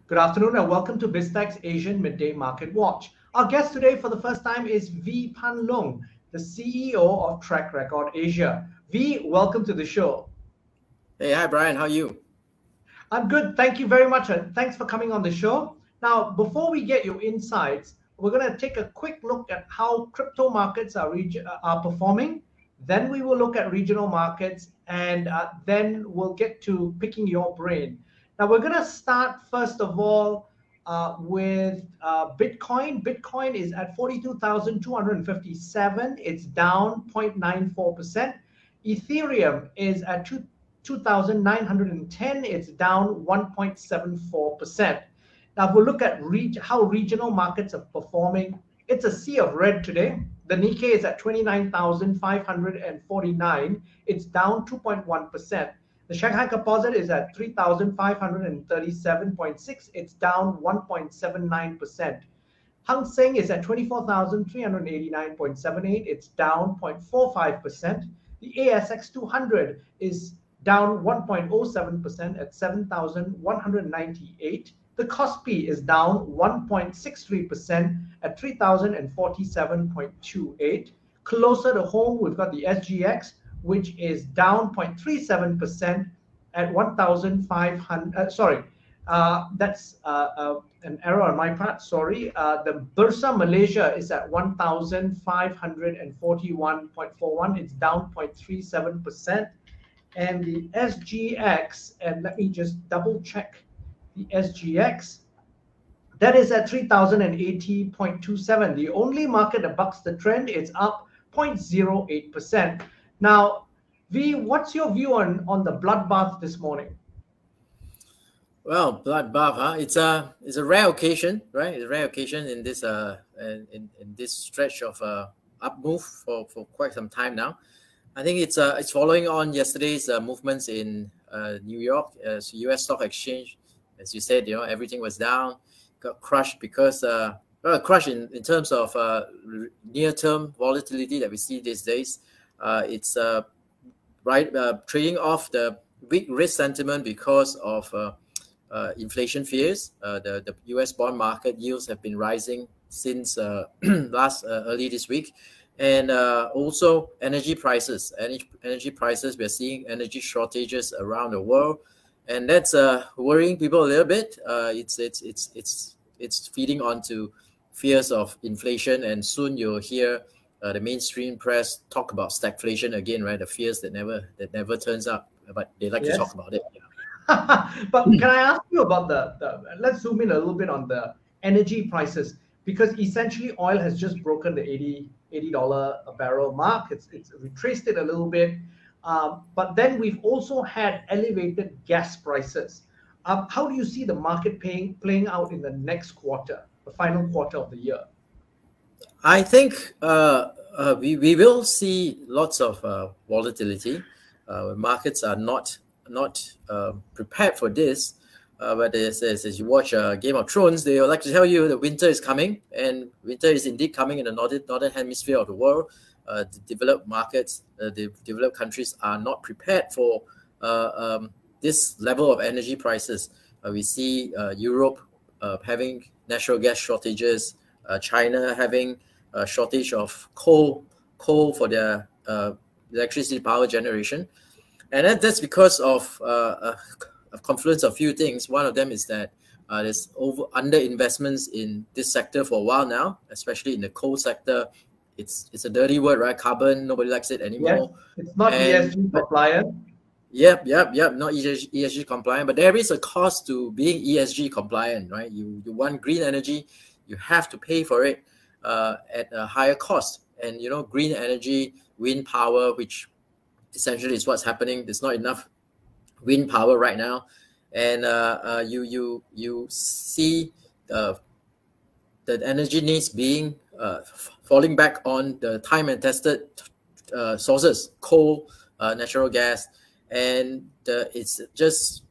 Good afternoon and welcome to Biztech Asian Midday Marketwatch. Our guest today for the first time is Phan Leung, the CEO of TrackRecord Asia. Welcome to the show. Hey, hi Brian, how are you? I'm good, thank you very much, and thanks for coming on the show. Now, before we get your insights, we're going to take a quick look at how crypto markets are performing. Then we will look at regional markets, and then we'll get to picking your brain. Now, we're going to start, first of all, with Bitcoin. Bitcoin is at 42,257. It's down 0.94%. Ethereum is at 2,910. It's down 1.74%. Now, if we look at how regional markets are performing, it's a sea of red today. The Nikkei is at 29,549. It's down 2.1%. The Shanghai Composite is at 3,537.6. It's down 1.79%. Hang Seng is at 24,389.78. It's down 0.45%. The ASX 200 is down 1.07% at 7,198. The Kospi is down 1.63% at 3,047.28. Closer to home, we've got the SGX, which is down 0.37% at 1,500. That's an error on my part, sorry. The Bursa Malaysia is at 1,541.41. It's down 0.37%. And the SGX, and let me just double check the SGX, that is at 3,080.27. The only market that bucks the trend is up 0.08%. Now, what's your view on the bloodbath this morning? Well, bloodbath, huh? It's a rare occasion, right? It's a rare occasion in this in this stretch of up move for quite some time now. I think it's following on yesterday's movements in New York, U.S. stock exchange. As you said, everything was down, got crushed because crushed in terms of near-term volatility that we see these days. It's trading off the weak risk sentiment because of inflation fears. The U.S. bond market yields have been rising since early this week, and also energy prices. Energy prices. We're seeing energy shortages around the world, and that's worrying people a little bit. It's feeding onto fears of inflation, and soon you'll hear the mainstream press talk about stagflation again, right? The fears that never turns up, but they like to talk about it. But can I ask you about let's zoom in a little bit on the energy prices, because essentially oil has just broken the $80 a barrel mark. It's retraced it a little bit, but then we've also had elevated gas prices. How do you see the market playing out in the next quarter, the final quarter of the year? I think we will see lots of volatility. Markets are not prepared for this. But as you watch Game of Thrones, they will like to tell you that winter is coming, and winter is indeed coming in the northern hemisphere of the world. The developed markets, the developed countries are not prepared for this level of energy prices. We see Europe having natural gas shortages, China having a shortage of coal for their electricity power generation, and that's because of a confluence of few things. One of them is that there's under investments in this sector for a while now, especially in the coal sector. It's a dirty word, right? Carbon, nobody likes it anymore. Yes, it's not ESG compliant. Yep, not ESG compliant, but there is a cost to being ESG compliant, right? You want green energy, you have to pay for it at a higher cost. And green energy, wind power, which essentially is what's happening. There's not enough wind power right now, and you see the energy needs being falling back on the time and tested sources, coal, natural gas, and it's just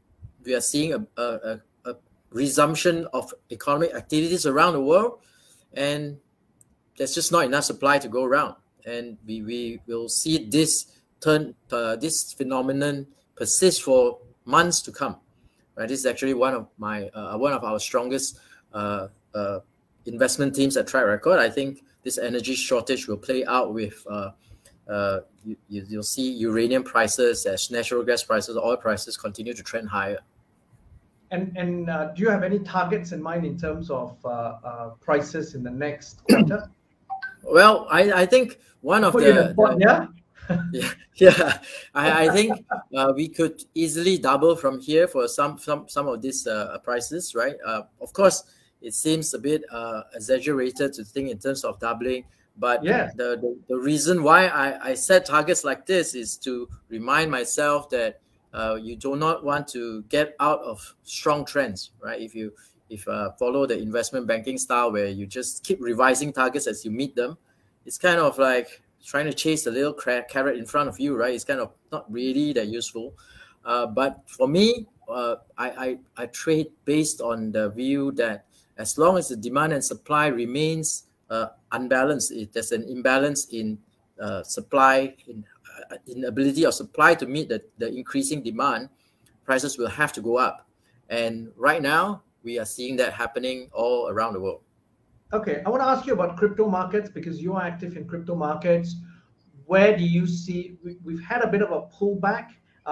we are seeing a resumption of economic activities around the world, and there's just not enough supply to go around, and we will see this phenomenon persist for months to come. right? This is actually one of our strongest investment teams at TrackRecord. I think this energy shortage will play out with you'll see uranium prices as natural gas prices, oil prices continue to trend higher. And do you have any targets in mind in terms of prices in the next quarter? Well, I think one of I think we could easily double from here for some of these prices, right? Of course, it seems a bit exaggerated to think in terms of doubling, but the reason why I set targets like this is to remind myself that you do not want to get out of strong trends, right? If you follow the investment banking style where you just keep revising targets as you meet them, it's kind of like trying to chase a little carrot in front of you, right? It's kind of not really that useful. But for me, I trade based on the view that as long as the demand and supply remains unbalanced, there's an imbalance in supply, in ability of supply to meet the increasing demand, prices will have to go up. And right now, we are seeing that happening all around the world. Okay, I want to ask you about crypto markets because you are active in crypto markets. Where do you see, we've had a bit of a pullback,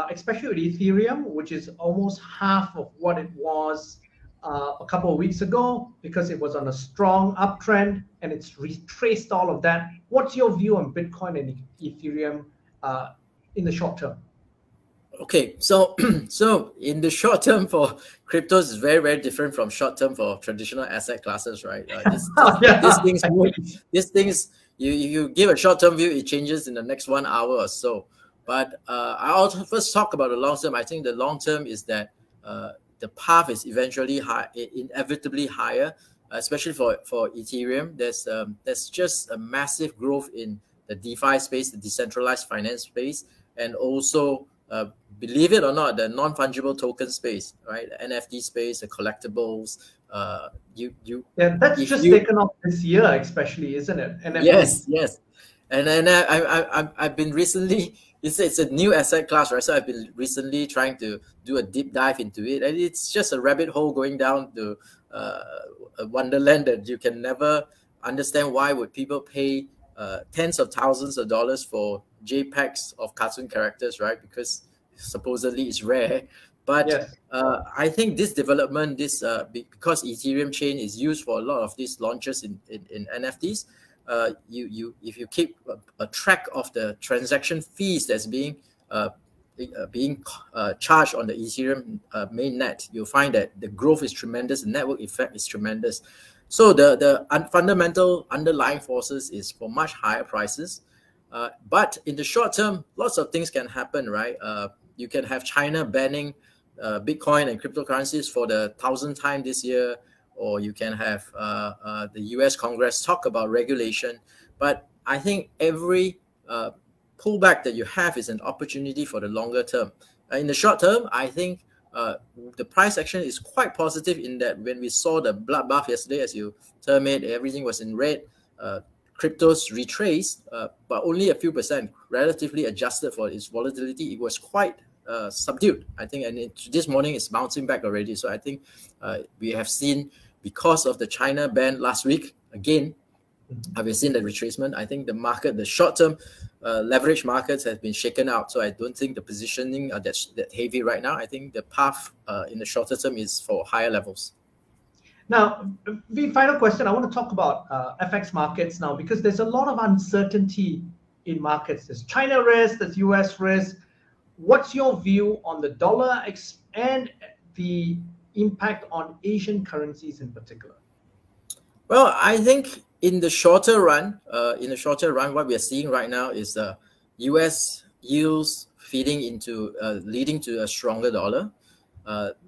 especially with Ethereum, which is almost half of what it was a couple of weeks ago because it was on a strong uptrend and it's retraced all of that. What's your view on Bitcoin and Ethereum in the short term? Okay, so in the short term for cryptos is very, very different from short term for traditional asset classes, right? These things, you give a short term view, it changes in the next 1 hour or so. But I'll first talk about the long term. I think the long term is that the path is eventually inevitably higher, especially for Ethereum. There's just a massive growth in the DeFi space, the decentralized finance space, and also believe it or not, the non-fungible token space, right? The NFT space, the collectibles. That's just taken off this year, especially, isn't it? NFT. Yes. And then I've been recently. It's a new asset class, right? So I've been recently trying to do a deep dive into it, and it's just a rabbit hole going down to a wonderland that you can never understand. Why would people pay tens of thousands of dollars for JPEGs of cartoon characters, right? Because supposedly it's rare. But I think this development, because Ethereum chain is used for a lot of these launches in NFTs, if you keep a track of the transaction fees that's being charged on the Ethereum mainnet, you'll find that the growth is tremendous, the network effect is tremendous. So the fundamental underlying forces is for much higher prices. But in the short term, lots of things can happen, right? You can have China banning Bitcoin and cryptocurrencies for the 1,000th time this year, or you can have the US Congress talk about regulation. But I think every pullback that you have is an opportunity for the longer term. In the short term, I think the price action is quite positive in that when we saw the bloodbath yesterday, as you term it, everything was in red. Cryptos retraced, but only a few percent, relatively adjusted for its volatility. It was quite subdued, I think, and this morning it's bouncing back already. So I think we have seen, because of the China ban last week, again, we've seen the retracement. I think the market, the short-term leverage markets have been shaken out. So I don't think the positioning are that heavy right now. I think the path in the shorter term is for higher levels. Now, the final question, I want to talk about FX markets now, because there's a lot of uncertainty in markets. There's China risk, there's US risk. What's your view on the dollar and the impact on Asian currencies in particular? Well, I think in the shorter run, what we are seeing right now is US yields feeding into, leading to a stronger dollar.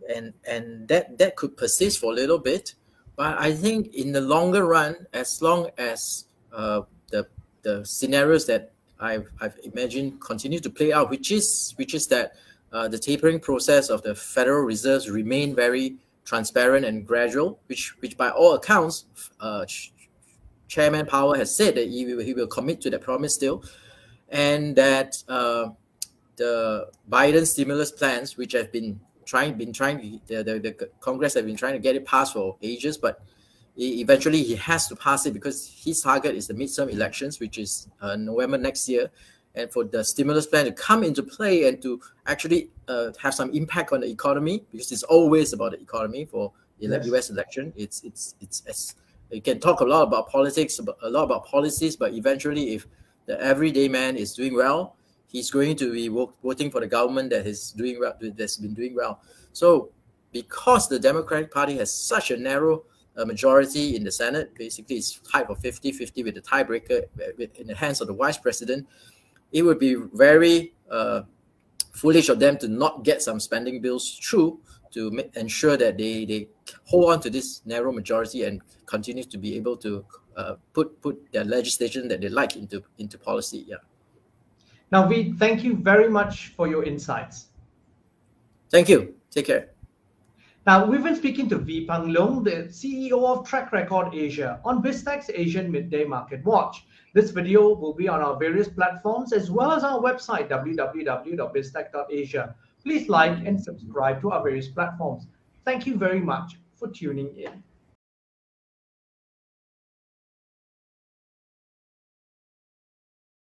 And that could persist for a little bit, but I think in the longer run, as long as the scenarios that I've imagined continue to play out, which is that the tapering process of the Federal Reserves remain very transparent and gradual, which by all accounts, Chairman Powell has said that he will commit to that promise still, and that the Biden stimulus plans, which have been the Congress have been trying to get it passed for ages, but eventually he has to pass it because his target is the midterm elections, which is November next year, and for the stimulus plan to come into play and to actually have some impact on the economy, because it's always about the economy for the US election. You can talk a lot about politics, a lot about policies, but eventually, if the everyday man is doing well, he's going to be voting for the government that is doing well, that's been doing well. So, because the Democratic Party has such a narrow majority in the Senate, basically it's tied for 50-50 with the tiebreaker in the hands of the vice president, it would be very foolish of them to not get some spending bills through to ensure that they hold on to this narrow majority and continue to be able to put their legislation that they like into policy. Yeah. Now, Veet, thank you very much for your insights. Thank you. Take care. Now, we've been speaking to Leung, the CEO of TrackRecord Asia, on Biztech's Asian Midday Marketwatch. This video will be on our various platforms as well as our website, www.biztech.asia. Please like and subscribe to our various platforms. Thank you very much for tuning in.